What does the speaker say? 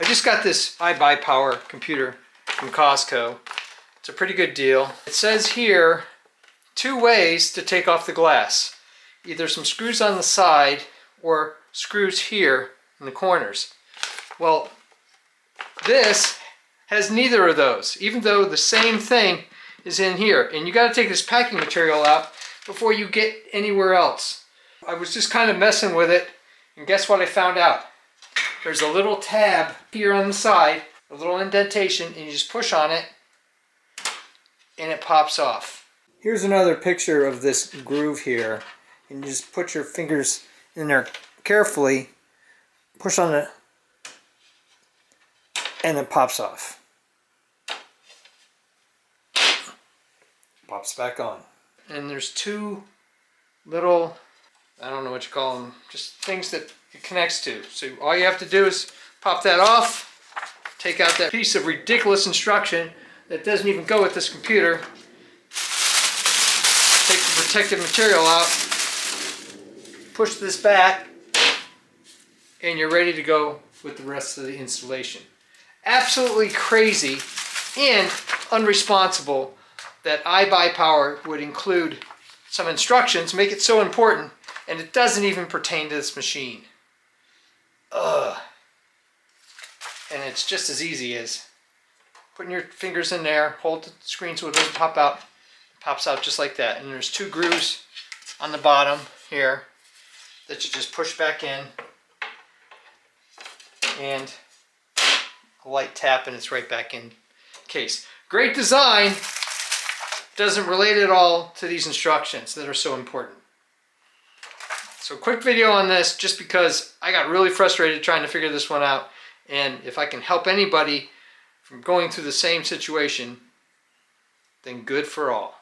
I just got this iBUYPOWER computer from Costco. It's a pretty good deal. It says here 2 ways to take off the glass. Either some screws on the side or screws here in the corners. Well, this has neither of those, even though the same thing is in here. And you got to take this packing material out before you get anywhere else. I was just kind of messing with it, and guess what I found out? There's a little tab here on the side, a little indentation, and you just push on it and it pops off. Here's another picture of this groove here, and you just put your fingers in there carefully, push on it, and it pops off. Pops back on. And there's 2 little, I don't know what you call them, just things that it connects to. So all you have to do is pop that off, take out that piece of ridiculous instruction that doesn't even go with this computer, take the protective material out, push this back, and you're ready to go with the rest of the installation. Absolutely crazy and unresponsible that iBUYPOWER would include some instructions, make it so important, and it doesn't even pertain to this machine. Ugh. And it's just as easy as putting your fingers in there, hold the screen so it doesn't pop out. It pops out just like that. And there's 2 grooves on the bottom here that you just push back in. And a light tap and it's right back in case. Great design. Doesn't relate at all to these instructions that are so important. So quick video on this just because I got really frustrated trying to figure this one out, and if I can help anybody from going through the same situation, then good for all.